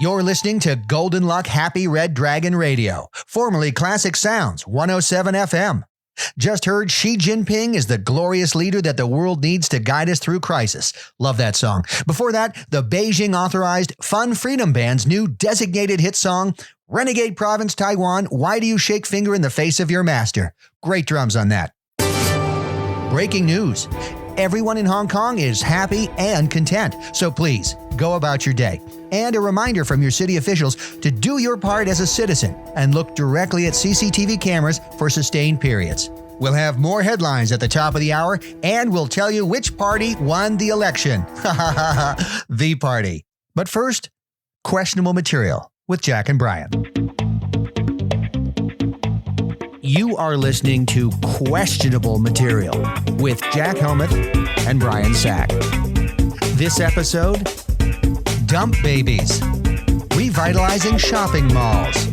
You're listening to Golden Luck Happy Red Dragon Radio, formerly Classic Sounds, 107 FM. Just heard Xi Jinping is the glorious leader that the world needs to guide us through crisis. Love that song. Before that, the Beijing-authorized Fun Freedom Band's new designated hit song, Renegade Province, Taiwan, Why Do You Shake Finger in the Face of Your Master? Great drums on that. Breaking news. Everyone in Hong Kong is happy and content, so please go about your day. And a reminder from your city officials to do your part as a citizen and look directly at CCTV cameras for sustained periods. We'll have more headlines at the top of the hour, and we'll tell you which party won the election. The party. But first, questionable material with Jack and Brian. You are listening to Questionable Material with Jack Helmuth and Brian Sack. This episode, Dump Babies, Revitalizing Shopping Malls,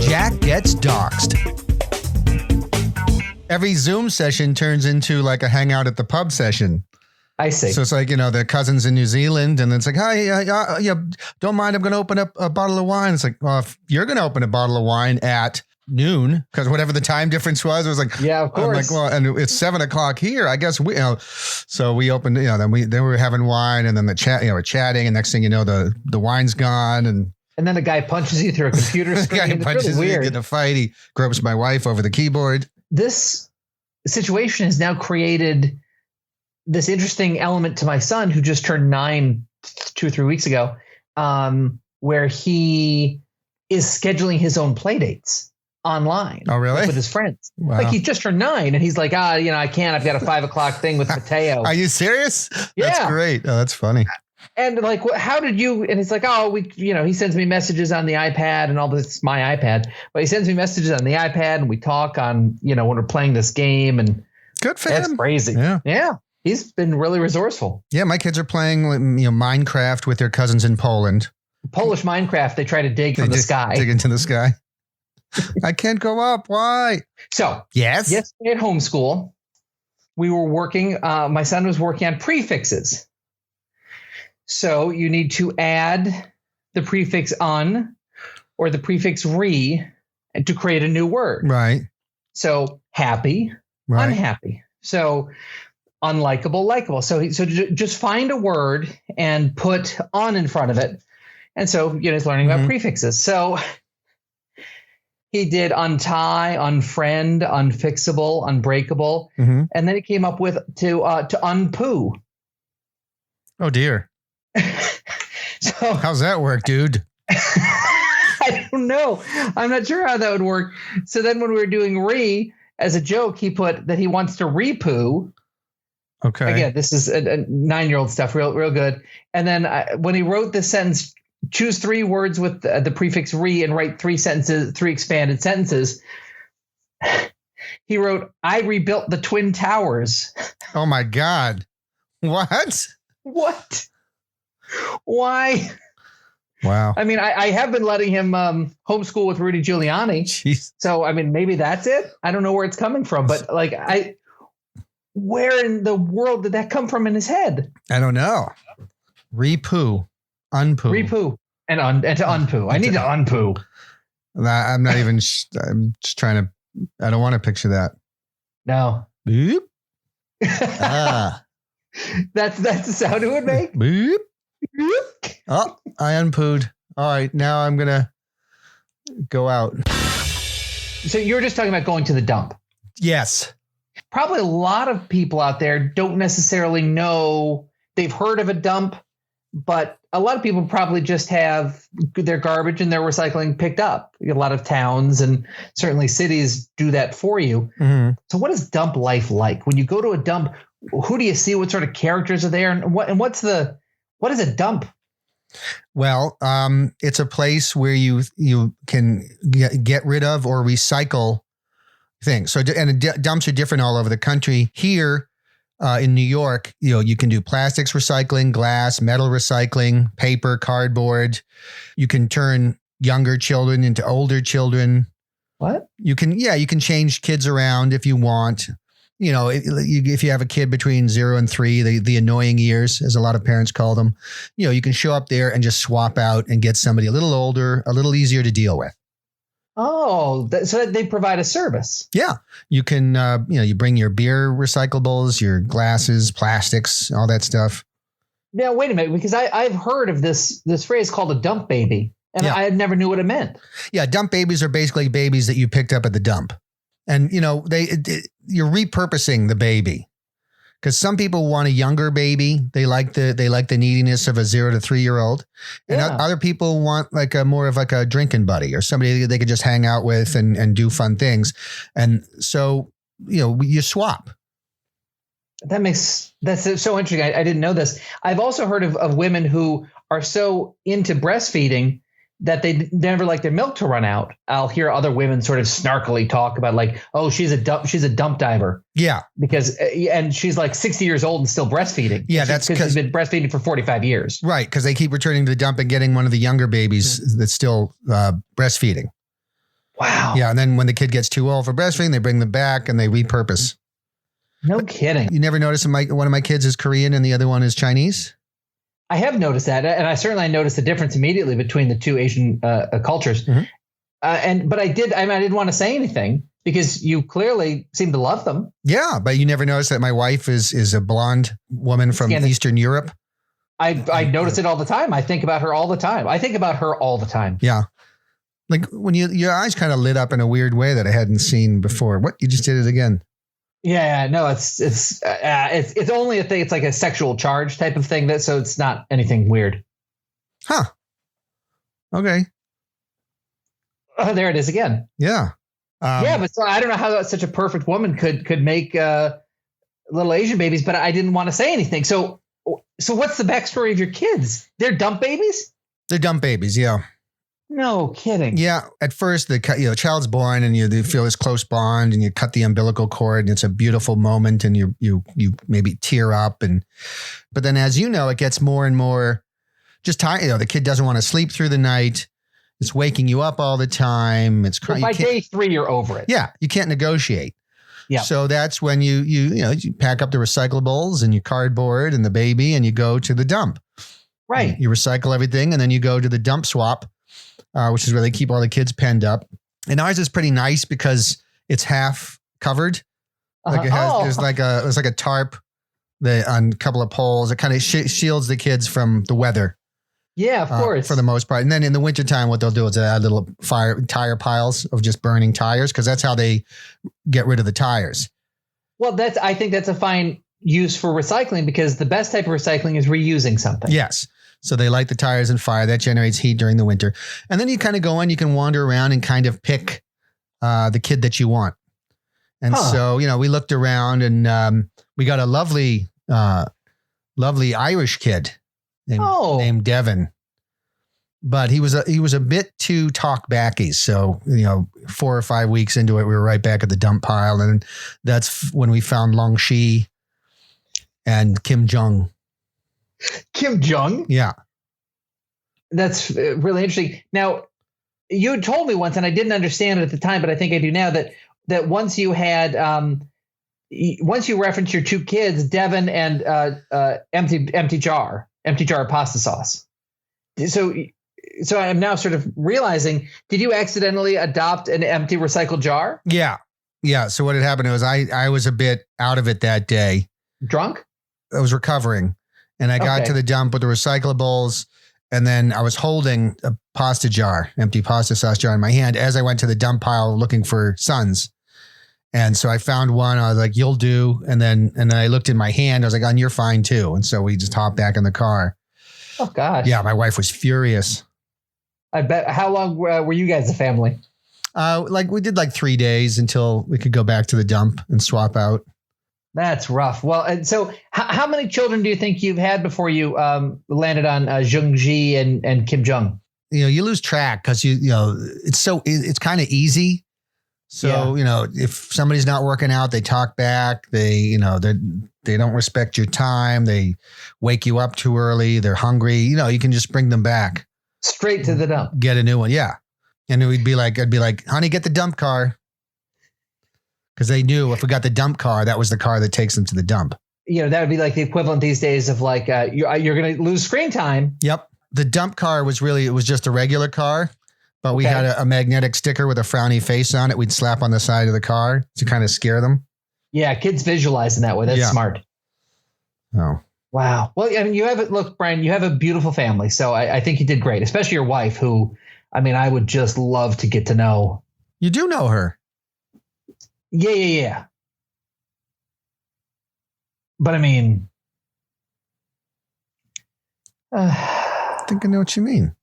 Jack Gets Doxxed. Every Zoom session turns into like a hangout at the pub session. I see. So it's like, the cousins in New Zealand, and it's like, hi, don't mind, I'm going to open up a bottle of wine. It's like, well, if you're going to open a bottle of wine at noon, because whatever the time difference was, it was like, yeah, of course. I'm like, well, and it's 7:00 here. I guess so we opened, then we were having wine, and then the chat, we're chatting, and next thing you know, the wine's gone, and then a guy punches you through a computer screen. The guy punches me, get in a fight. He gropes my wife over the keyboard. This situation has now created this interesting element to my son, who just turned 9 2 or 3 weeks ago, where he is scheduling his own play dates online. Oh, really? With his friends. Wow. Like, he just turned 9 and he's like, I can't. I've got a 5:00 thing with Mateo. Are you serious? Yeah. That's great. Oh, that's funny. And like, how did you? And he's like, he sends me messages on the iPad and all this. It's my iPad, but he sends me messages on the iPad and we talk on, when we're playing this game, and good for him. That's crazy. Yeah. He's been really resourceful. Yeah. My kids are playing, Minecraft with their cousins in Poland. Polish Minecraft. They try to dig from the sky. Dig into the sky. I can't go up. Why? So yes, yesterday at homeschool, we were working. My son was working on prefixes. So you need to add the prefix un or the prefix re to create a new word. Right. So happy, right. Unhappy. So unlikable, likable. So just find a word and put on in front of it. And so, he's learning about prefixes. So he did untie, unfriend, unfixable, unbreakable. Mm-hmm. And then he came up with to unpoo. Oh, dear. So how's that work, dude? I don't know. I'm not sure how that would work. So then when we were doing re, as a joke, he put that he wants to repoo. Okay. Again, this is a 9-year-old stuff, real good. And then when he wrote this sentence, choose 3 words with the prefix re and write 3 expanded sentences. He wrote, I rebuilt the Twin Towers. Oh my God. What? What? Why? Wow. I mean, I have been letting him homeschool with Rudy Giuliani. Jeez. So, I mean, maybe that's it. I don't know where it's coming from, but where in the world did that come from in his head? I don't know. Repoo. Unpoo. Repoo and to unpoo. I need to unpoo. I'm not even. I'm just trying to. I don't want to picture that. No. Boop. That's the sound it would make. Boop. Boop. Oh, I unpooed. All right, now I'm gonna go out. So you're just talking about going to the dump. Yes. Probably a lot of people out there don't necessarily know. They've heard of a dump, but a lot of people probably just have their garbage and their recycling picked up. A lot of towns and certainly cities do that for you. Mm-hmm. So what is dump life like? When you go to a dump, who do you see? What sort of characters are there? And what is a dump? Well, it's a place where you can get rid of or recycle things. So, and dumps are different all over the country. Here, in New York, you can do plastics recycling, glass, metal recycling, paper, cardboard. You can turn younger children into older children. What? You can change kids around if you want. if you have a kid between 0 and 3, the annoying years, as a lot of parents call them, you can show up there and just swap out and get somebody a little older, a little easier to deal with. Oh, so they provide a service. Yeah. You can, you bring your beer recyclables, your glasses, plastics, all that stuff. Now, wait a minute, because I've heard of this phrase called a dump baby, and I never knew what it meant. Yeah. Dump babies are basically babies that you picked up at the dump. And, you're repurposing the baby, because some people want a younger baby. They like the neediness of a 0 to 3 year old. And other people want like more of a drinking buddy or somebody they could just hang out with and do fun things. And so, you swap. That's so interesting. I didn't know this. I've also heard of women who are so into breastfeeding that they never like their milk to run out. I'll hear other women sort of snarkily talk about like, oh, she's a dump diver. Yeah. And she's like 60 years old and still breastfeeding. Yeah. That's because she's been breastfeeding for 45 years. Right. Because they keep returning to the dump and getting one of the younger babies that's still breastfeeding. Wow. Yeah. And then when the kid gets too old for breastfeeding, they bring them back and they repurpose. No kidding. You never notice one of my kids is Korean and the other one is Chinese? I have noticed that, and I certainly noticed the difference immediately between the two Asian cultures. Mm-hmm. But I didn't want to say anything because you clearly seem to love them. Yeah, but you never noticed that my wife is a blonde woman from Eastern Europe. I notice it all the time. I think about her all the time. Yeah. Like when your eyes kind of lit up in a weird way that I hadn't seen before. What? You just did it again. Yeah, no, it's only a thing. It's like a sexual charge type of thing. So it's not anything weird. Huh. Okay. Oh, there it is again. Yeah. But so I don't know how such a perfect woman could make little Asian babies, but I didn't want to say anything. So what's the backstory of your kids? They're dump babies? They're dump babies. Yeah. No kidding. Yeah. At first, the child's born and you feel this close bond and you cut the umbilical cord and it's a beautiful moment and you maybe tear up. But then as you know, it gets more and more just tired. The kid doesn't want to sleep through the night. It's waking you up all the time. It's crying. By day 3, you're over it. Yeah. You can't negotiate. Yeah. So that's when you pack up the recyclables and your cardboard and the baby and you go to the dump. Right. You recycle everything and then you go to the dump swap. Which is where they keep all the kids penned up. And ours is pretty nice because it's half covered. Like it has, there's like a tarp on a couple of poles. It kind of shields the kids from the weather. Yeah, of course. For the most part. And then in the wintertime, what they'll do is they add little tire piles of just burning tires because that's how they get rid of the tires. Well, I think that's a fine use for recycling because the best type of recycling is reusing something. Yes. So they light the tires on fire. That generates heat during the winter. And then you kind of go in, you can wander around and kind of pick the kid that you want. And so, we looked around and we got a lovely Irish kid named Devin. But he was a bit too talk-backy. So, 4 or 5 weeks into it, we were right back at the dump pile. And that's when we found Long Shi and Kim Jong. Kim Jong? Yeah. That's really interesting. Now, you had told me once, and I didn't understand it at the time, but I think I do now, that once you had, once you referenced your 2 kids, Devin and empty jar pasta sauce. So I'm now sort of realizing, did you accidentally adopt an empty recycled jar? Yeah. Yeah. So what had happened was I was a bit out of it that day. Drunk? I was recovering. And I got to the dump with the recyclables, and then I was holding a empty pasta sauce jar in my hand as I went to the dump pile looking for Suns. And so I found one. I was like, "You'll do." And then I looked in my hand. I was like, "Oh, you're fine too." And so we just hopped back in the car. Oh gosh. Yeah, my wife was furious. I bet. How long were you guys a family? We did 3 days until we could go back to the dump and swap out. That's rough. Well, and so how many children do you think you've had before you landed on Jung-ji and Kim Jong? You lose track because it's kind of easy. So, if somebody's not working out, they talk back. They don't respect your time. They wake you up too early. They're hungry. You can just bring them back. Straight to the dump. Get a new one. Yeah. And I'd be like, honey, get the dump car. Because they knew if we got the dump car, that was the car that takes them to the dump. That would be like the equivalent these days of like, you're going to lose screen time. Yep. The dump car was just a regular car, but we had a magnetic sticker with a frowny face on it. We'd slap on the side of the car to kind of scare them. Yeah, kids visualize in that way. That's smart. Oh. Wow. Well, I mean, look, Brian, you have a beautiful family. So I think you did great, especially your wife, who, I mean, I would just love to get to know. You do know her. Yeah. But I mean, I think I know what you mean.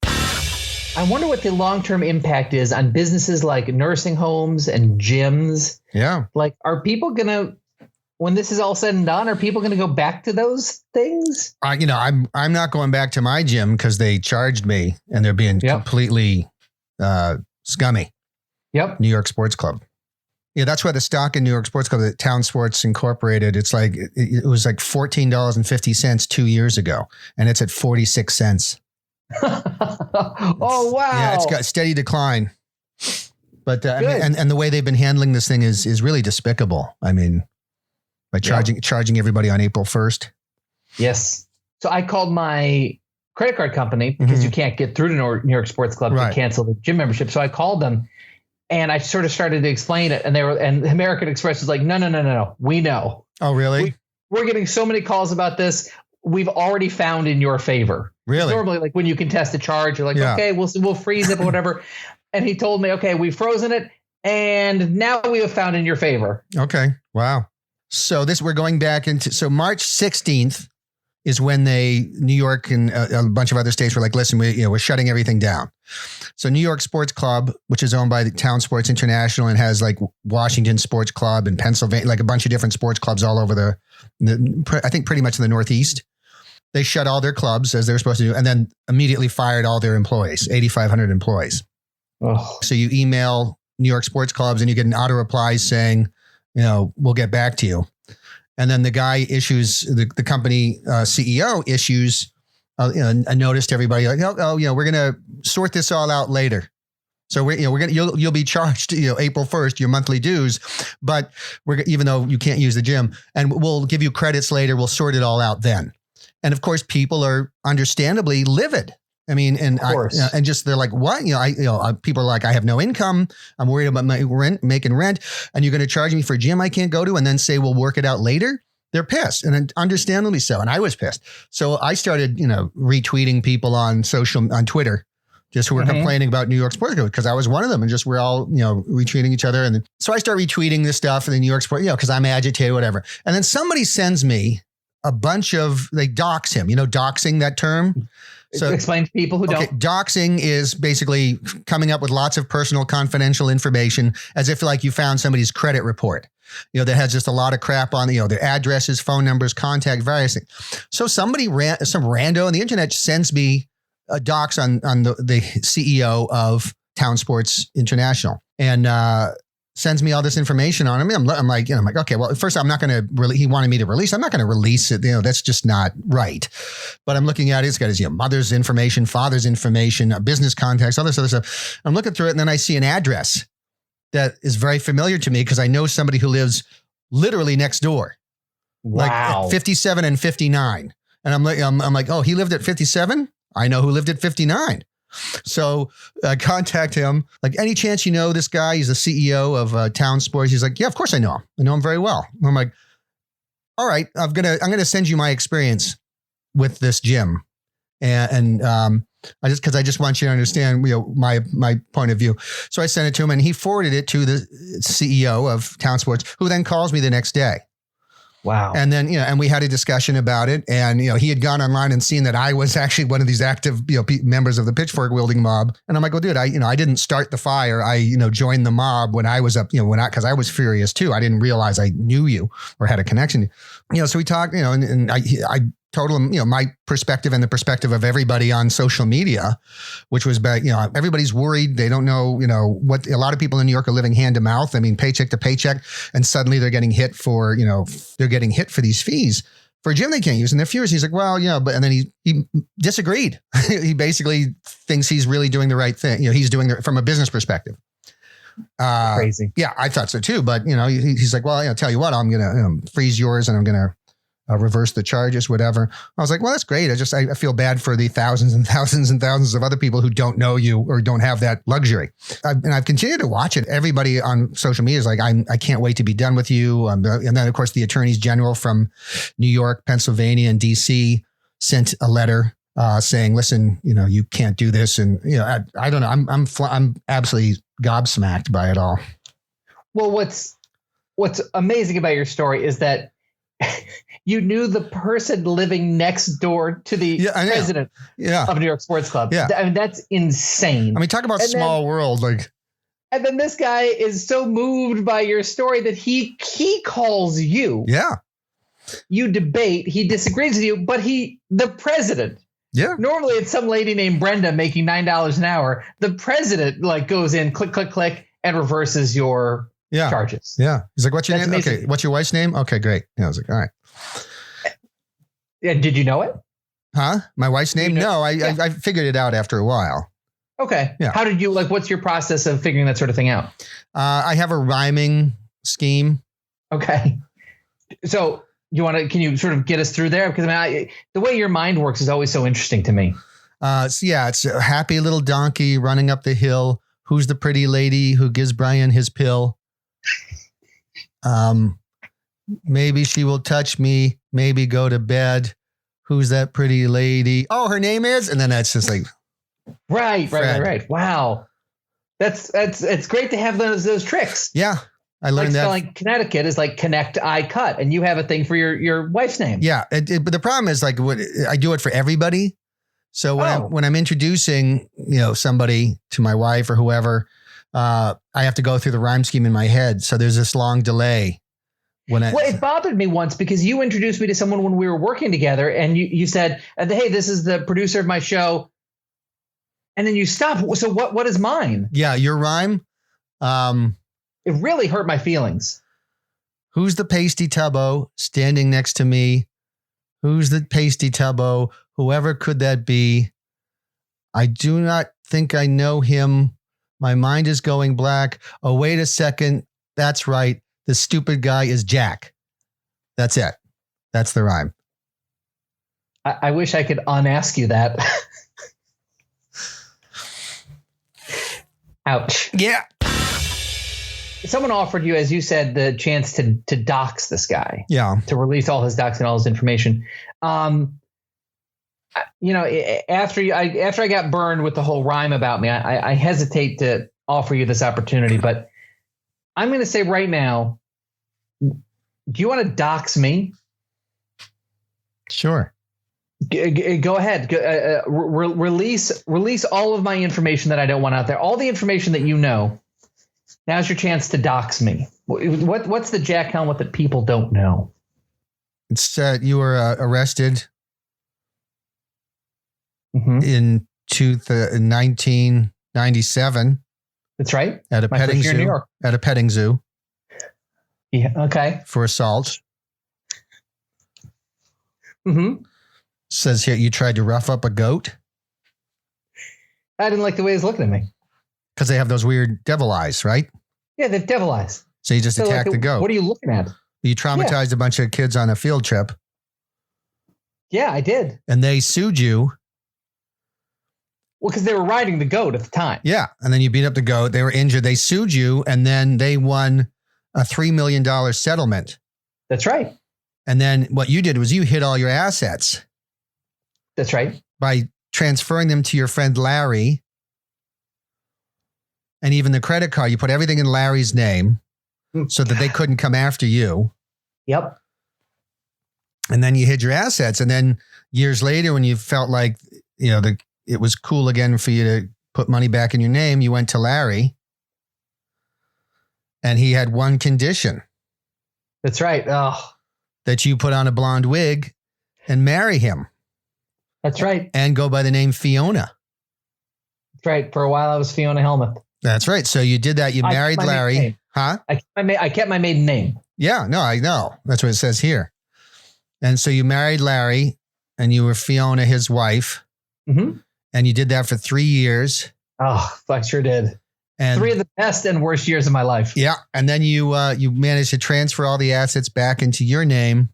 I wonder what the long-term impact is on businesses like nursing homes and gyms. Yeah. Like, are people going to, when this is all said and done, are people going to go back to those things? I'm not going back to my gym because they charged me and they're being completely scummy. Yep. New York Sports Club. Yeah, that's why the stock in New York Sports Club, the Town Sports Incorporated, it's like it was like $14.50 2 years ago, and it's at 46 cents. Oh wow! Yeah, it's got steady decline. But I mean, and the way they've been handling this thing is really despicable. I mean, by charging everybody on April 1st. Yes. So I called my credit card company because you can't get through to New York Sports Club to cancel the gym membership. So I called them. And I sort of started to explain it, and American Express was like, no, we know. Oh, really? We're getting so many calls about this. We've already found in your favor. Really? Normally, like when you contest a charge, you're like, okay, we'll freeze it or whatever. And he told me, okay, we've frozen it, and now we have found in your favor. Okay. Wow. So we're going back into March 16th is when New York and a bunch of other states were like, listen, we're shutting everything down. So New York Sports Club, which is owned by the Town Sports International and has like Washington Sports Club and Pennsylvania, like a bunch of different sports clubs all over I think pretty much in the Northeast. They shut all their clubs as they were supposed to do, and then immediately fired all their employees, 8,500 employees. Oh. So you email New York Sports Clubs and you get an auto reply saying, we'll get back to you. And then the guy issues, the company CEO issues a notice to everybody like, we're going to sort this all out later. So you'll be charged, April 1st, your monthly dues, but even though you can't use the gym, and we'll give you credits later, we'll sort it all out then. And of course, people are understandably livid. I mean, and they're like, what? People are like, I have no income. I'm worried about my rent, making rent. And you're going to charge me for a gym I can't go to and then say, we'll work it out later. They're pissed, and understandably so. And I was pissed. So I started, retweeting people on Twitter, just who were complaining about New York Sports Club, because I was one of them, and just we're all, retweeting each other. And so I start retweeting this stuff in the New York Sports, because I'm agitated, whatever. And then somebody sends me a bunch of, they dox him, doxing, that term. So explain to people who don't. Doxing is basically coming up with lots of personal confidential information as if like you found somebody's credit report, that has just a lot of crap on, their addresses, phone numbers, contact, various things. So some rando on the internet sends me a dox on the CEO of Town Sports International and sends me all this information on him. I'm like, okay, well, first I'm not going to really, he wanted me to release. I'm not going to release it. That's just not right. But I'm looking at it. It's got his mother's information, father's information, business contacts, all this other stuff. I'm looking through it, and then I see an address that is very familiar to me because I know somebody who lives literally next door. Wow. Like 57 and 59. And I'm like, oh, he lived at 57? I know who lived at 59. So I contact him, like, any chance this guy? He's the CEO of Town Sports. He's like, yeah, of course I know him. I know him very well. I'm like, all right, I'm gonna send you my experience with this gym, and I just want you to understand my point of view. So I sent it to him, and he forwarded it to the CEO of Town Sports, who then calls me the next day. Wow. And then, and we had a discussion about it, and, he had gone online and seen that I was actually one of these active, members of the pitchfork wielding mob. And I'm like, well, dude, I didn't start the fire. I, joined the mob when I was up, cause I was furious too. I didn't realize I knew you or had a connection. So we talked, and I told him, my perspective and the perspective of everybody on social media, which was about, everybody's worried. They don't know, what a lot of people in New York are living hand to mouth. I mean, paycheck to paycheck. And suddenly they're getting hit for, they're getting hit for these fees for a gym they can't use. And they're furious. He's like, well, but, and then he disagreed. He basically thinks he's really doing the right thing. He's doing it from a business perspective. Crazy. Yeah, I thought so too. But, he's like, well, tell you what, I'm going to freeze yours and I'm going to reverse the charges, whatever. I was like, well, that's great. I feel bad for the thousands and thousands and thousands of other people who don't know you or don't have that luxury. I've continued to watch it. Everybody on social media is like, I can't wait to be done with you. And then, of course, the attorneys general from New York, Pennsylvania, and DC sent a letter saying, listen, you can't do this. And, I don't know. I'm absolutely gobsmacked by it all. Well, what's amazing about your story is that you knew the person living next door to the president of New York Sports Club. Yeah. I mean, that's insane. I mean, talk about small world. Like, and then this guy is so moved by your story that he calls you. Yeah. You debate. He disagrees with you, but the president. Yeah. Normally it's some lady named Brenda making $9 an hour. The president goes in, click, click, click, and reverses your charges. Yeah. He's like, what's your name? Amazing. Okay. What's your wife's name? Okay, great. Yeah, I was like, all right. Yeah. Did you know it? Huh? My wife's name? No, I figured it out after a while. Okay. Yeah. How did you what's your process of figuring that sort of thing out? I have a rhyming scheme. Okay. So can you sort of get us through there? Because the way your mind works is always so interesting to me. It's a happy little donkey running up the hill. Who's the pretty lady who gives Brian his pill? Maybe she will touch me, maybe go to bed. Who's that pretty lady? Oh, her name is, and then that's just like, right. Wow. It's great to have those tricks. Yeah. I learned that. Spelling Connecticut is like connect, I cut, and you have a thing for your wife's name. Yeah. But the problem is I do it for everybody. So when I'm introducing, somebody to my wife or whoever, I have to go through the rhyme scheme in my head. So there's this long delay. It bothered me once because you introduced me to someone when we were working together and you said, hey, this is the producer of my show. And then you stopped. So what is mine? Yeah, your rhyme. It really hurt my feelings. Who's the pasty tubbo standing next to me? Who's the pasty tubbo? Whoever could that be? I do not think I know him. My mind is going black. Oh, wait a second. That's right. The stupid guy is Jack. That's it. That's the rhyme. I wish I could unask you that. Ouch. Yeah. Someone offered you, as you said, the chance to dox this guy. Yeah. To release all his docs and all his information. After I got burned with the whole rhyme about me, I hesitate to offer you this opportunity, but I'm going to say right now, do you want to dox me? Sure. Go ahead. Release all of my information that I don't want out there. All the information that you know. Now's your chance to dox me. What's the Jack Helmut that people don't know? It's you were arrested in 1997. That's right. At a petting zoo. In New York. At a petting zoo. Yeah. Okay. For assault. Mm-hmm. Says here you tried to rough up a goat. I didn't like the way he was looking at me. Because they have those weird devil eyes, right? Yeah, they have devil eyes. So you just attacked the goat. What are you looking at? You traumatized a bunch of kids on a field trip. Yeah, I did. And they sued you. Well, because they were riding the goat at the time. Yeah. And then you beat up the goat. They were injured. They sued you. And then they won a $3 million settlement. That's right. And then what you did was you hid all your assets. That's right. By transferring them to your friend Larry. And even the credit card, you put everything in Larry's name so that they couldn't come after you. Yep. And then you hid your assets. And then years later, when you felt like, it was cool again for you to put money back in your name, you went to Larry. And he had one condition. That's right. Oh. That you put on a blonde wig and marry him. That's right. And go by the name Fiona. That's right. For a while, I was Fiona Helmut. That's right. So you did that. You married Larry. Huh? I kept my maiden name. Yeah, no, I know. That's what it says here. And so you married Larry and you were Fiona, his wife. Mm-hmm. And you did that for 3 years. Oh, I sure did. And 3 of the best and worst years of my life. Yeah. And then you managed to transfer all the assets back into your name.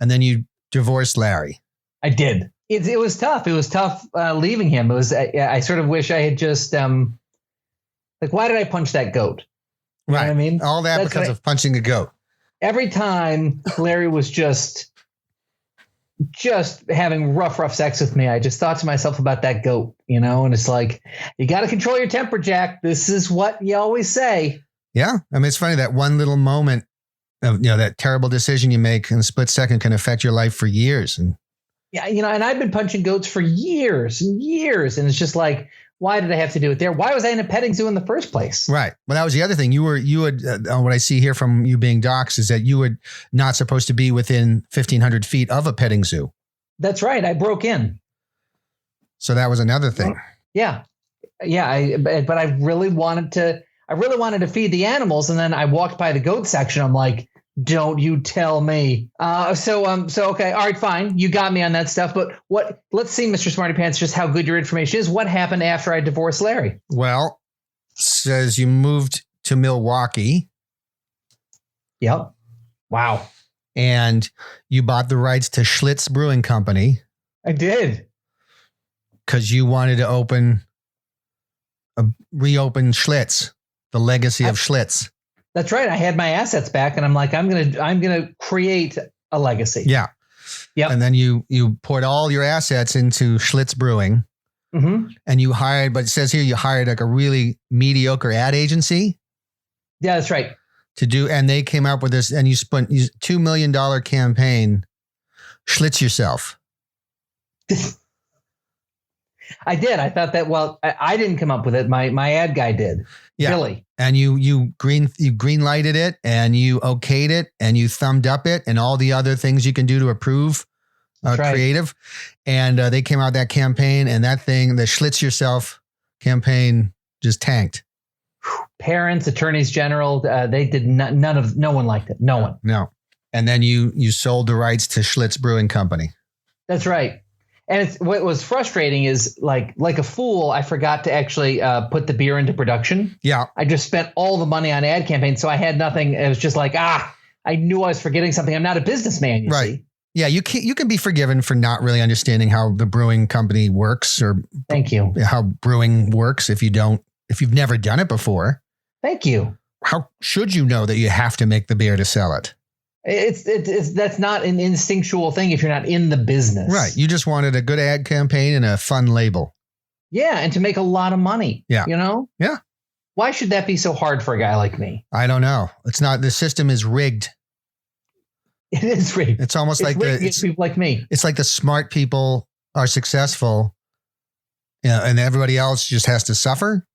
And then you divorced Larry. I did. It was tough. It was tough leaving him. It was. I sort of wish I had just why did I punch that goat? You know what I mean? All that because of punching a goat. Every time Larry was just having rough sex with me, I just thought to myself about that goat, and it's like, you got to control your temper, Jack. This is what you always say. Yeah. I mean, it's funny that one little moment of, that terrible decision you make in a split second can affect your life for years. And yeah, and I've been punching goats for years and years. And it's just like, why did I have to do it there? Why was I in a petting zoo in the first place? Right. Well, that was the other thing. You had what I see here from you being doxxed is that you were not supposed to be within 1,500 feet of a petting zoo. That's right. I broke in. So that was another thing. Yeah. Yeah. But I really wanted to feed the animals. And then I walked by the goat section. I'm like, don't you tell me. So okay. All right, fine. You got me on that stuff. But let's see, Mr. Smarty Pants, just how good your information is. What happened after I divorced Larry? Well, says you moved to Milwaukee. Yep. Wow. And you bought the rights to Schlitz Brewing Company. I did. Because you wanted to reopen Schlitz, the legacy of Schlitz. That's right. I had my assets back, and I'm like, I'm gonna create a legacy. Yeah. Yeah. And then you poured all your assets into Schlitz Brewing, and you hired. But it says here you hired like a really mediocre ad agency. Yeah, that's right. And they came up with this, and you spent $2 million campaign. Schlitz yourself. I did. I thought that. Well, I didn't come up with it. My ad guy did. Yeah. Billy. And you green lighted it, and you okayed it, and you thumbed up it, and all the other things you can do to approve creative. And they came out that campaign, and that thing, the Schlitz yourself campaign, just tanked. Parents, attorneys general, they did no one liked it. No one. No. And then you sold the rights to Schlitz Brewing Company. That's right. And what was frustrating is like a fool, I forgot to actually put the beer into production. Yeah. I just spent all the money on ad campaigns. So I had nothing. It was just like, I knew I was forgetting something. I'm not a businessman, you see. Yeah, you can be forgiven for not really understanding how the brewing company works, or thank you. How brewing works if you've never done it before. Thank you. How should you know that you have to make the beer to sell it? It's that's not an instinctual thing if you're not in the business. Right. You just wanted a good ad campaign and a fun label. Yeah, and to make a lot of money. Yeah. Yeah. Why should that be so hard for a guy like me? I don't know. It's not. The system is rigged. It is rigged. It's almost like people like me. It's like the smart people are successful, and everybody else just has to suffer.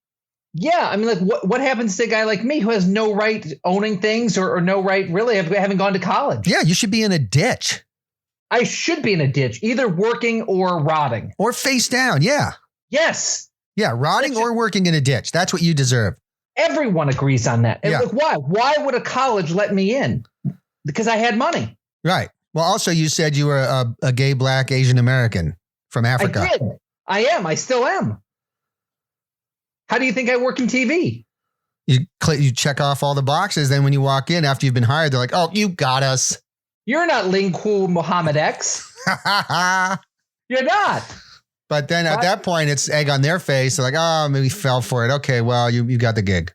Yeah, I mean, like, what happens to a guy like me who has no right owning things or no right really having gone to college? Yeah, you should be in a ditch. I should be in a ditch, either working or rotting. Or face down, yeah. Yes. Yeah, rotting or working in a ditch. That's what you deserve. Everyone agrees on that. And yeah. Look, why? Why would a college let me in? Because I had money. Right. Well, also, you said you were a gay, black, Asian American from Africa. I did. I am. I still am. How do you think I work in TV? You check off all the boxes. Then when you walk in after you've been hired, they're like, oh, you got us. You're not Lingku Muhammad X. You're not. But then at that point, it's egg on their face. They're like, oh, maybe fell for it. Okay, well, you got the gig.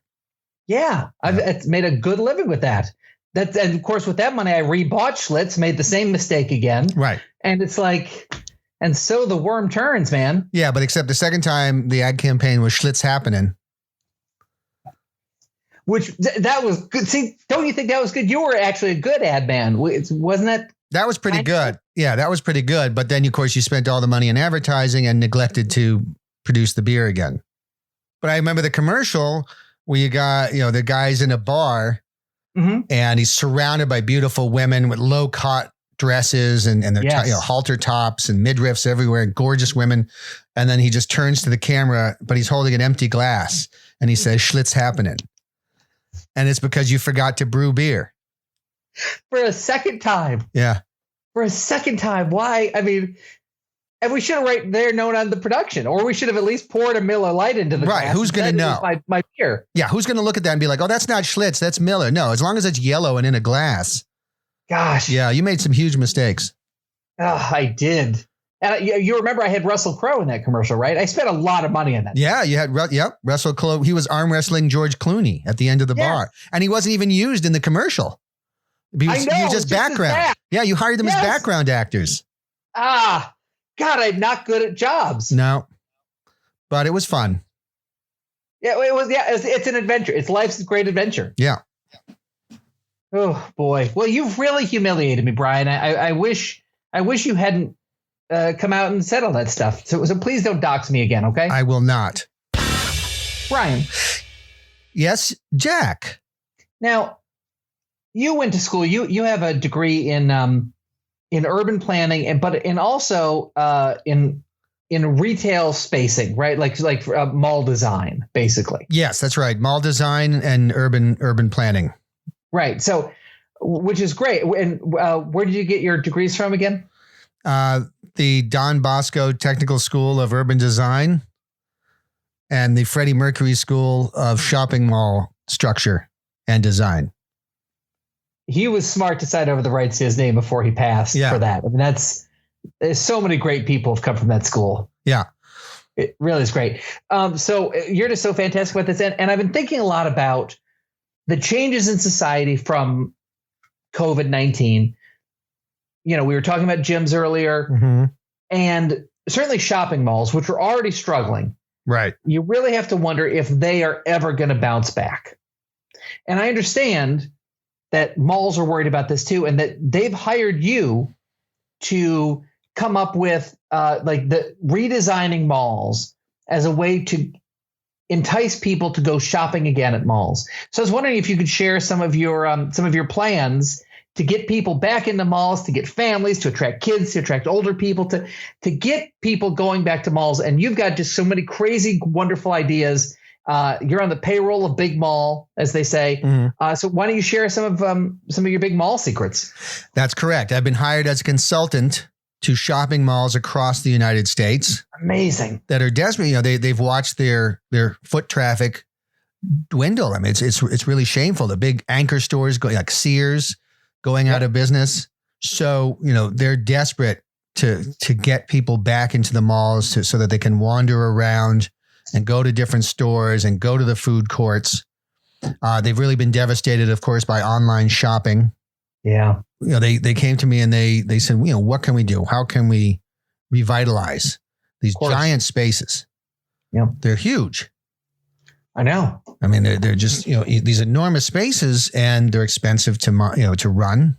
Yeah. I've made a good living with that. And of course, with that money, I rebought Schlitz, made the same mistake again. Right. And it's like... And so the worm turns, man. Yeah, but except the second time the ad campaign was Schlitz happening. Which that was good. See, don't you think that was good? You were actually a good ad man. Wasn't that? That was pretty good. Yeah, that was pretty good. But then, of course, you spent all the money in advertising and neglected to produce the beer again. But I remember the commercial where you got, the guy's in a bar and he's surrounded by beautiful women with low-cut dresses and their halter tops and midriffs everywhere, gorgeous women. And then he just turns to the camera, but he's holding an empty glass and he says, Schlitz happening. And it's because you forgot to brew beer. For a second time. Yeah. For a second time. Why? I mean, And we should have right there known on the production, or we should have at least poured a Miller Lite into the glass. Right. Who's going to know? My beer. Yeah. Who's going to look at that and be like, oh, that's not Schlitz. That's Miller. No, as long as it's yellow and in a glass. Gosh. Yeah. You made some huge mistakes. Oh, I did. And you remember I had Russell Crowe in that commercial, right? I spent a lot of money on that. Yeah. You had, Russell Crowe. He was arm wrestling George Clooney at the end of the bar. And he wasn't even used in the commercial. He was just background. Yeah. You hired them as background actors. God, I'm not good at jobs. No, but it was fun. Yeah, it was. Yeah, it's an adventure. It's life's great adventure. Yeah. Oh boy. Well, you've really humiliated me, Brian. I wish you hadn't come out and said all that stuff. So please don't dox me again, okay? I will not. Brian. Yes, Jack. Now, you went to school. You have a degree in urban planning, and also in retail spacing, right? Like mall design, basically. Yes, that's right. Mall design and urban planning. Right. So, which is great. And where did you get your degrees from again? The Don Bosco Technical School of Urban Design and the Freddie Mercury School of Shopping Mall Structure and Design. He was smart to sign over the rights to his name before he passed for that. I mean, there's so many great people have come from that school. Yeah. It really is great. So you're just so fantastic about this. And I've been thinking a lot about the changes in society from COVID-19. You know, we were talking about gyms earlier and certainly shopping malls, which were already struggling. Right. You really have to wonder if they are ever going to bounce back. And I understand that malls are worried about this too, and that they've hired you to come up with like the redesigning malls as a way to entice people to go shopping again at malls. So I was wondering if you could share some of your plans to get people back into malls, to get families, to attract kids, to attract older people, to get people going back to malls. And you've got just so many crazy, wonderful ideas. You're on the payroll of Big Mall, as they say. So why don't you share some of your big mall secrets? That's correct. I've been hired as a consultant to shopping malls across the United States. Amazing. That are desperate. You know, they've watched their foot traffic dwindle. I mean, it's really shameful. The big anchor stores going like Sears going out of business. So, you know, they're desperate to get people back into the malls so that they can wander around and go to different stores and go to the food courts. They've really been devastated, of course, by online shopping. Yeah. You know, they came to me and they said, you know, what can we do? How can we revitalize these giant spaces? Yeah. They're huge. I know. I mean, they're just, you know, these enormous spaces and they're expensive to run.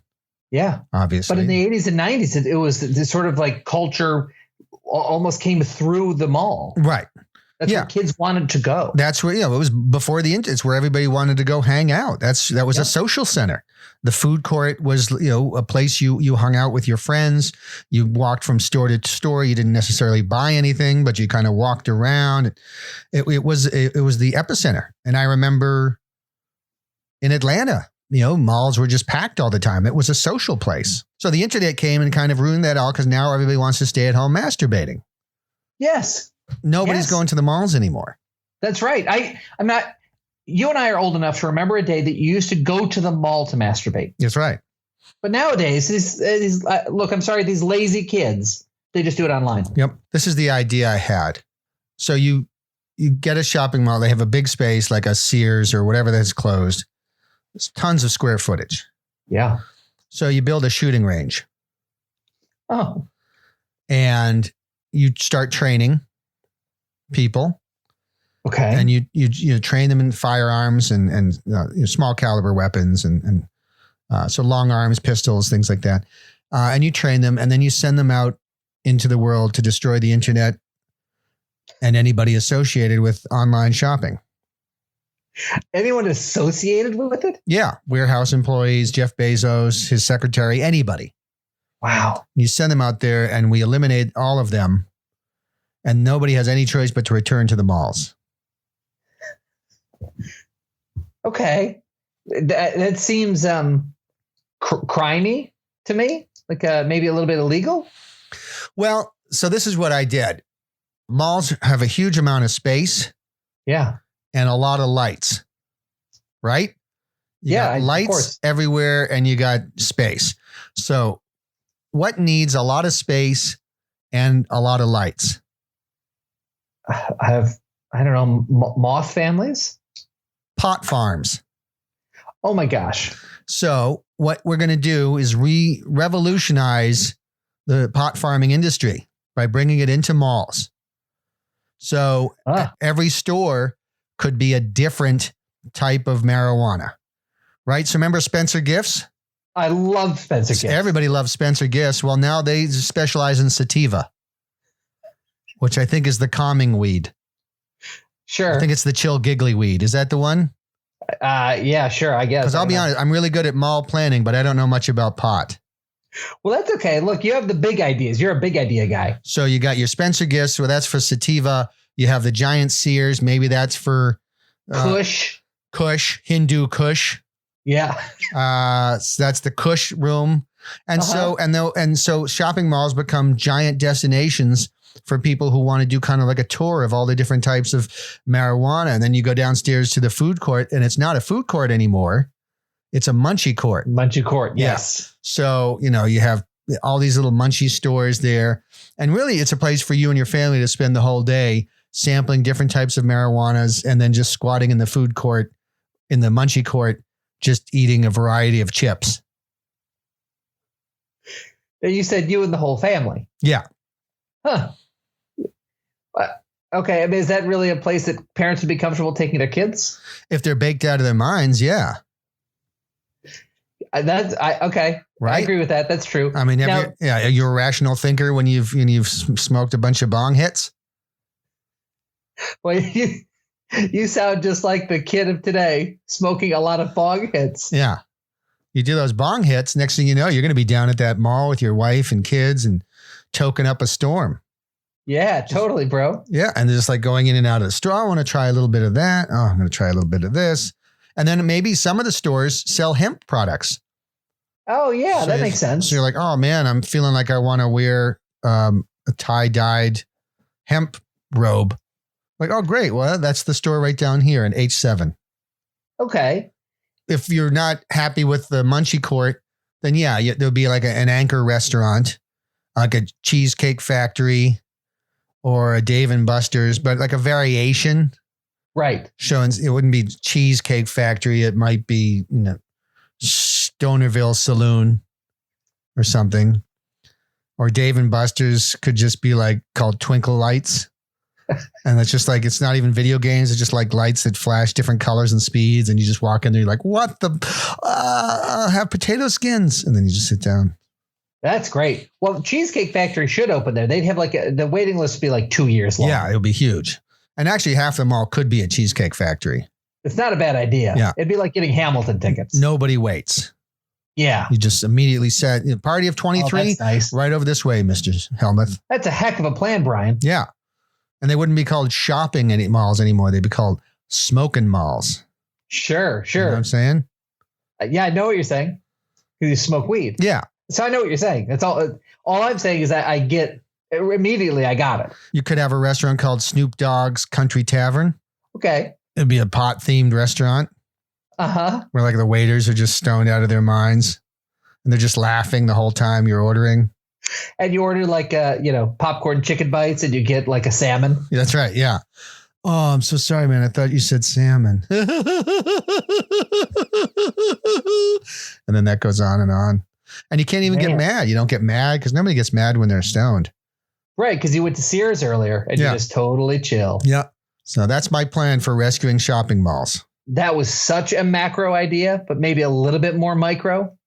Yeah. Obviously. But in the 80s and 90s, it was this sort of like culture almost came through the mall. Right. That's where kids wanted to go. That's where, it was before the internet. It's where everybody wanted to go hang out. That was a social center. The food court was, you know, a place you hung out with your friends. You walked from store to store. You didn't necessarily buy anything, but you kind of walked around. It was the epicenter. And I remember in Atlanta, you know, malls were just packed all the time. It was a social place. So the internet came and kind of ruined that all because now everybody wants to stay at home masturbating. Yes. Nobody's going to the malls anymore. That's right. I'm not. You and I are old enough to remember a day that you used to go to the mall to masturbate. That's right. But nowadays, these look, I'm sorry, these lazy kids, they just do it online. Yep. This is the idea I had. So you get a shopping mall. They have a big space like a Sears or whatever that's closed. There's tons of square footage. Yeah. So you build a shooting range. Oh. And you start training people. Okay. And you train them in firearms and small caliber weapons and so long arms, pistols, things like that. And you train them and then you send them out into the world to destroy the internet and anybody associated with online shopping. Anyone associated with it? Yeah. Warehouse employees, Jeff Bezos, his secretary, anybody. Wow. You send them out there and we eliminate all of them and nobody has any choice but to return to the malls. Okay. That seems crimey to me, like maybe a little bit illegal. Well, So this is what I did. Malls have a huge amount of space. Yeah. And a lot of lights, right? You got lights everywhere and you got space. So what needs a lot of space and a lot of lights? I don't know, moth families? Pot farms. Oh my gosh. So what we're going to do is revolutionize the pot farming industry by bringing it into malls. So every store could be a different type of marijuana, right? So remember Spencer Gifts? I love Spencer Gifts. Everybody loves Spencer Gifts. Well, now they specialize in sativa, which I think is the calming weed. Sure. I think it's the chill giggly weed. Is that the one? Yeah, sure. I guess. Because I'll be honest, I'm really good at mall planning, but I don't know much about pot. Well, that's okay. Look, you have the big ideas. You're a big idea guy. So you got your Spencer Gifts. Well, that's for sativa. You have the giant Sears. Maybe that's for Kush, Hindu Kush. Yeah. So that's the Kush room. And so shopping malls become giant destinations for people who want to do kind of like a tour of all the different types of marijuana. And then you go downstairs to the food court and it's not a food court anymore. It's a munchie court. Munchie court. Yes. Yeah. So, you have all these little munchie stores there. And really it's a place for you and your family to spend the whole day sampling different types of marijuanas and then just squatting in the food court, in the munchie court, just eating a variety of chips. You said you and the whole family. Yeah. Huh. Okay. I mean, is that really a place that parents would be comfortable taking their kids? If they're baked out of their minds, yeah. Okay. Right? I agree with that. That's true. I mean, you're a rational thinker when you've smoked a bunch of bong hits. Well, you sound just like the kid of today, smoking a lot of bong hits. Yeah. You do those bong hits. Next thing you know, you're going to be down at that mall with your wife and kids and toking up a storm. Yeah, totally, bro. Yeah. And they're just like going in and out of the store. I want to try a little bit of that. Oh, I'm going to try a little bit of this. And then maybe some of the stores sell hemp products. Oh, yeah, that makes sense. So you're like, oh, man, I'm feeling like I want to wear a tie-dyed hemp robe. Like, oh, great. Well, that's the store right down here in H7. Okay. If you're not happy with the munchie court, then there'll be like an anchor restaurant, like a Cheesecake Factory or a Dave & Buster's, but like a variation. Right. Showing it wouldn't be Cheesecake Factory. It might be, Stonerville Saloon or something. Or Dave & Buster's could just be like called Twinkle Lights. And it's just like, it's not even video games. It's just like lights that flash different colors and speeds. And you just walk in there, you're like, what the, have potato skins. And then you just sit down. That's great. Well, Cheesecake Factory should open there. They'd have the waiting list would be like 2 years long. Yeah, it'll be huge. And actually half the mall could be a Cheesecake Factory. It's not a bad idea. Yeah. It'd be like getting Hamilton tickets. Nobody waits. Yeah. You just immediately said, party of 23, that's nice. Right over this way, Mr. Helmuth. That's a heck of a plan, Brian. Yeah. And they wouldn't be called shopping malls anymore. They'd be called smoking malls. Sure. You know what I'm saying? Yeah, I know what you're saying. Because you smoke weed. Yeah. So I know what you're saying. That's all I'm saying is that I get immediately. I got it. You could have a restaurant called Snoop Dogg's Country Tavern. Okay. It'd be a pot themed restaurant. Uh-huh. Where like the waiters are just stoned out of their minds and they're just laughing the whole time you're ordering. And you order like popcorn chicken bites and you get like a salmon. Yeah, that's right. Yeah. Oh, I'm so sorry, man. I thought you said salmon. And then that goes on and on. And you can't even get mad. You don't get mad because nobody gets mad when they're stoned. Right. Because you went to Sears earlier and you just totally chill. Yeah. So that's my plan for rescuing shopping malls. That was such a macro idea, but maybe a little bit more micro.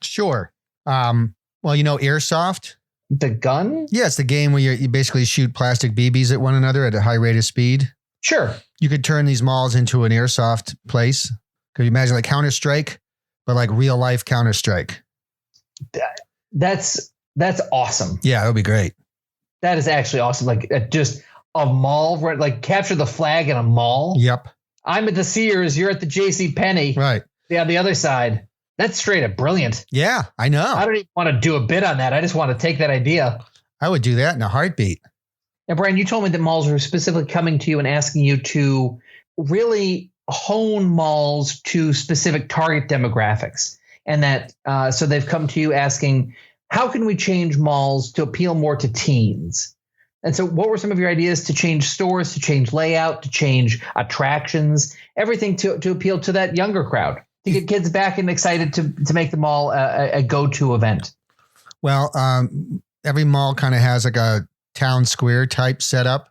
Sure. Well, airsoft. The gun? Yeah, it's the game where you basically shoot plastic BBs at one another at a high rate of speed. Sure. You could turn these malls into an airsoft place. Could you imagine like Counter-Strike, but like real life Counter-Strike? That's awesome. Yeah, that would be great. That is actually awesome. Like just a mall, where like capture the flag in a mall. Yep. I'm at the Sears. You're at the JCPenney. Right. Yeah, on the other side. That's straight up brilliant. Yeah, I know. I don't even want to do a bit on that. I just want to take that idea. I would do that in a heartbeat. Now, Brian, you told me that malls are specifically coming to you and asking you to really hone malls to specific target demographics. And that so they've come to you asking, how can we change malls to appeal more to teens? And so what were some of your ideas to change stores, to change layout, to change attractions, everything to appeal to that younger crowd, to get kids back and excited to make the mall a go-to event? Well, every mall kind of has like a town square type setup,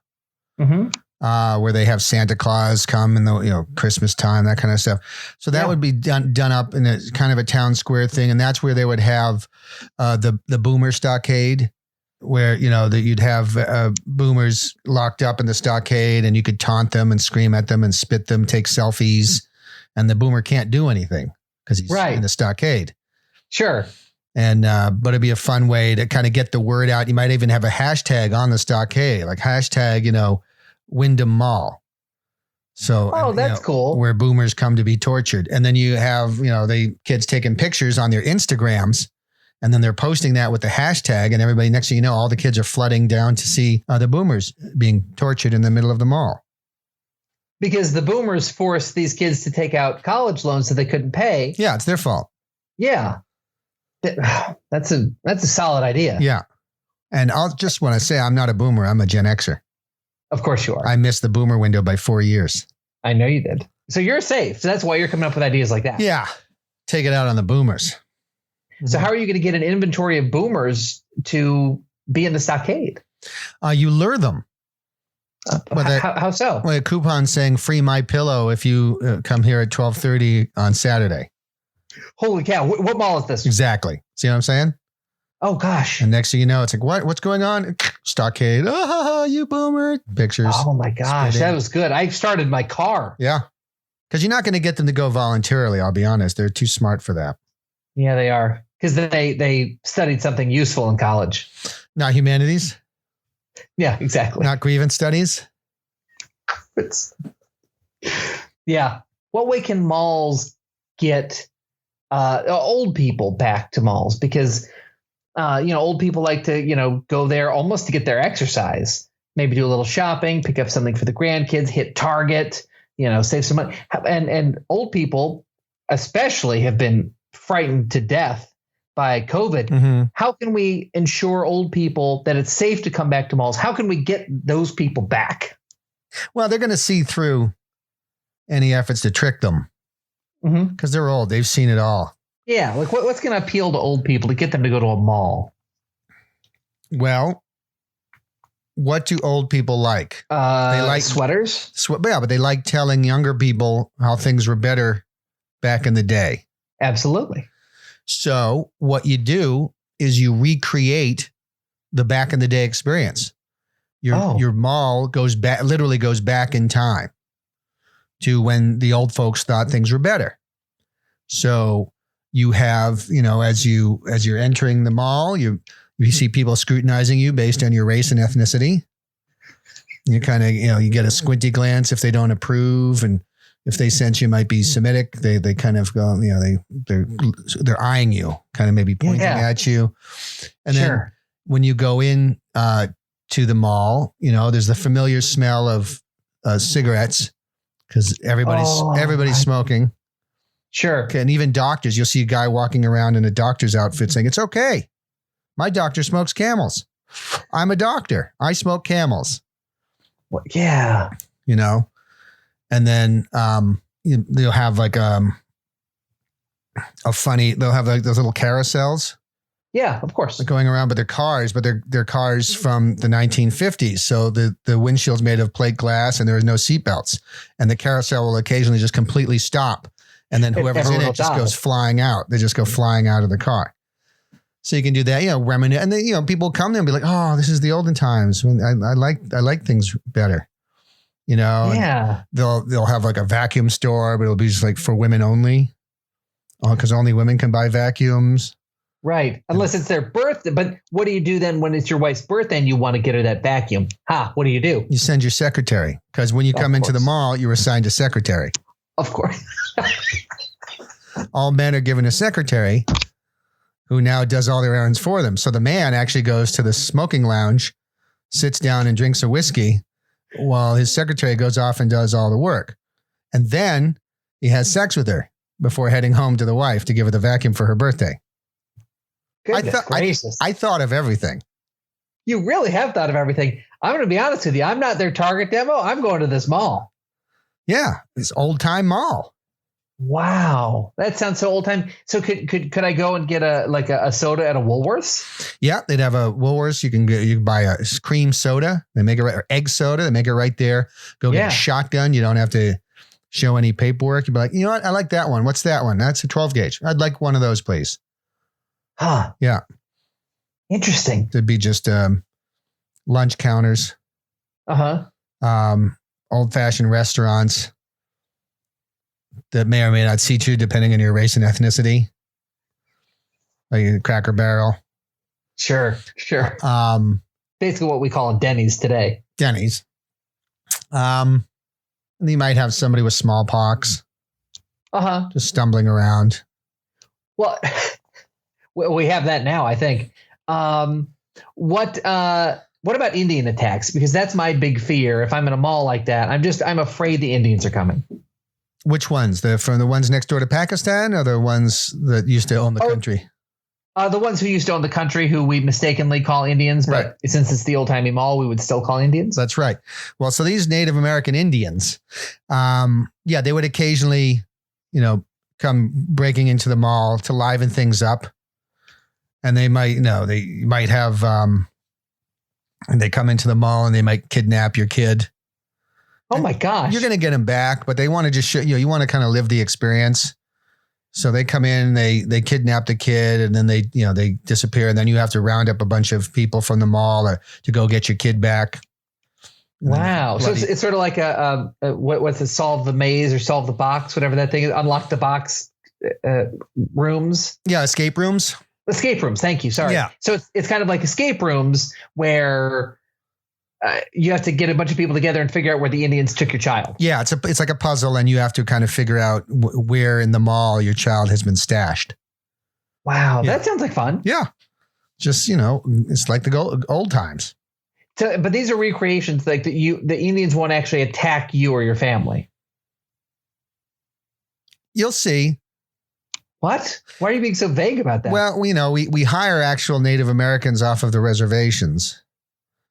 where they have Santa Claus come in the Christmas time, that kind of stuff. So that would be done up in a kind of a town square thing, and that's where they would have the boomer stockade, where that you'd have boomers locked up in the stockade, and you could taunt them and scream at them and spit them, take selfies, and the boomer can't do anything because he's in the stockade. Sure. And but it'd be a fun way to kind of get the word out. You might even have a hashtag on the stockade, like hashtag Wyndham Mall. So that's cool. Where boomers come to be tortured, and then you have the kids taking pictures on their Instagrams, and then they're posting that with the hashtag, and everybody, next thing you know, all the kids are flooding down to see the boomers being tortured in the middle of the mall. Because the boomers forced these kids to take out college loans that they couldn't pay. Yeah, it's their fault. Yeah. That's a solid idea. Yeah. And I'll just want to say, I'm not a boomer. I'm a Gen Xer. Of course you are. I missed the boomer window by 4 years. I know you did. So you're safe. So that's why you're coming up with ideas like that. Yeah. Take it out on the boomers. So how are you going to get an inventory of boomers to be in the stockade? You lure them. How so? With a coupon saying free My Pillow if you come here at 12:30 on Saturday. Holy cow. What mall is this? Exactly. See what I'm saying? Oh, gosh. And next thing you know, it's like, what's going on? Stockade. Oh, you boomer. Pictures. Oh, my gosh. That was good. I started my car. Yeah. Because you're not going to get them to go voluntarily. I'll be honest. They're too smart for that. Yeah, they are. Because they studied something useful in college. Not humanities. Yeah, exactly. Not grievance studies. Yeah. What way can malls get old people back to malls? Because, old people like to, go there almost to get their exercise, maybe do a little shopping, pick up something for the grandkids, hit Target, save some money. And old people especially have been frightened to death by COVID. Mm-hmm. How can we ensure old people that it's safe to come back to malls? How can we get those people back? Well, they're going to see through any efforts to trick them because they're old. They've seen it all. Yeah. Like what's going to appeal to old people to get them to go to a mall? Well, what do old people like? They like sweaters. Yeah, but they like telling younger people how things were better back in the day. Absolutely. So what you do is you recreate the back in the day experience. Your mall literally goes back in time to when the old folks thought things were better. So you have, as you're entering the mall, you see people scrutinizing you based on your race and ethnicity. You kind of, you get a squinty glance if they don't approve, and if they sense you might be Semitic, they kind of go, they're eyeing you, kind of maybe pointing at you. And then when you go in to the mall, there's the familiar smell of cigarettes because everybody's smoking. Sure. Okay, and even doctors, you'll see a guy walking around in a doctor's outfit saying, "It's okay. My doctor smokes Camels. I'm a doctor. I smoke Camels." Well, yeah. And then they'll have like they'll have like those little carousels. Yeah, of course. Going around, but they're cars from the 1950s. So the windshield's made of plate glass and there is no seatbelts. And the carousel will occasionally just completely stop. And then whoever's in it just goes flying out. They just go flying out of the car. So you can do that, reminisce. And then, people come there and be like, "Oh, this is the olden times. I like things better." Yeah. They'll have like a vacuum store, but it'll be just like for women only. Because only women can buy vacuums. Right. Unless it's their birthday. But what do you do then when it's your wife's birthday and you want to get her that vacuum? What do you do? You send your secretary. Because when you come into the mall, you're assigned a secretary. Of course. All men are given a secretary. who now does all their errands for them. So the man actually goes to the smoking lounge, sits down and drinks a whiskey while his secretary goes off and does all the work. And then he has sex with her before heading home to the wife to give her the vacuum for her birthday. I thought of everything. You really have thought of everything. I'm going to be honest with you. I'm not their target demo. I'm going to this mall. Yeah, this old time mall. Wow, that sounds so old time. So could I go and get a soda at a Woolworths? Yeah, they'd have a Woolworths. You can buy a cream soda. They make it or egg soda. They make it right there. Go get a shotgun. You don't have to show any paperwork. You'd be like, you know what? I like that one. What's that one? That's a 12 gauge. I'd like one of those, please. Huh. Yeah. Interesting. There'd be just lunch counters. Old fashioned restaurants that may or may not seat you depending on your race and ethnicity. Like a Cracker Barrel. Sure. Basically what we call a Denny's today. Denny's. And you might have somebody with smallpox. Just stumbling around. Well, we have that now, I think. What about Indian attacks? Because that's my big fear. If I'm in a mall like that, I'm afraid the Indians are coming. Which ones? From the ones next door to Pakistan, or the ones that used to own the country? The ones who used to own the country, who we mistakenly call Indians, but since it's the old timey mall, we would still call Indians. That's right. Well, so these Native American Indians, they would occasionally, come breaking into the mall to liven things up, and they might have, they come into the mall and they might kidnap your kid. Oh my gosh! You're going to get them back, but they want to just show you want to kind of live the experience. So they come in, they kidnap the kid, and then they disappear, and then you have to round up a bunch of people from the mall to go get your kid back. Wow! So it's sort of like what's it? Solve the maze or solve the box, whatever that thing is. Unlock the box rooms. Yeah, escape rooms. Escape rooms. Thank you. Sorry. Yeah. So it's kind of like escape rooms where you have to get a bunch of people together and figure out where the Indians took your child. Yeah, it's like a puzzle, and you have to kind of figure out where in the mall your child has been stashed. Wow, that sounds like fun. Yeah, just it's like the old times. So, but these are recreations. Like the Indians won't actually attack you or your family. You'll see. What? Why are you being so vague about that? Well, we hire actual Native Americans off of the reservations.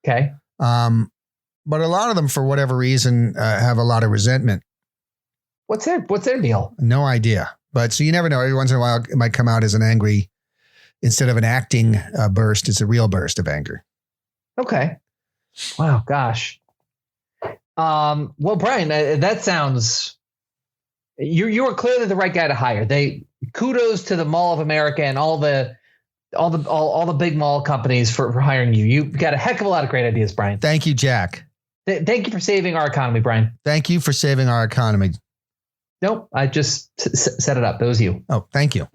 Okay. But a lot of them, for whatever reason, have a lot of resentment. What's their deal? No idea. But so you never know. Every once in a while, it might come out as an angry, instead of an acting burst, it's a real burst of anger. Okay. Wow. Gosh. Well, Brian, that sounds. You are clearly the right guy to hire. Kudos to the Mall of America and all the big mall companies for hiring you. You've got a heck of a lot of great ideas, Brian. Thank you, Jack. Thank you for saving our economy, Brian. Thank you for saving our economy. Nope, I just set it up. That was you. Oh, thank you.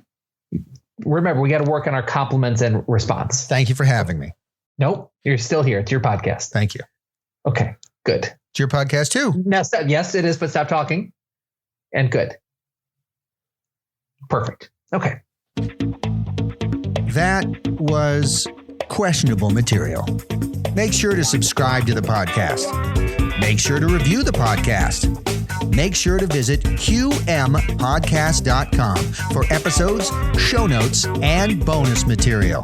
Remember, we got to work on our compliments and response. Thank you for having me. Nope, you're still here. It's your podcast. Thank you. Okay, good. It's your podcast too. Now, yes, it is, but stop talking. And good. Perfect. Okay. That was questionable material. Make sure to subscribe to the podcast. Make sure to review the podcast. Make sure to visit qmpodcast.com for episodes, show notes, and bonus material.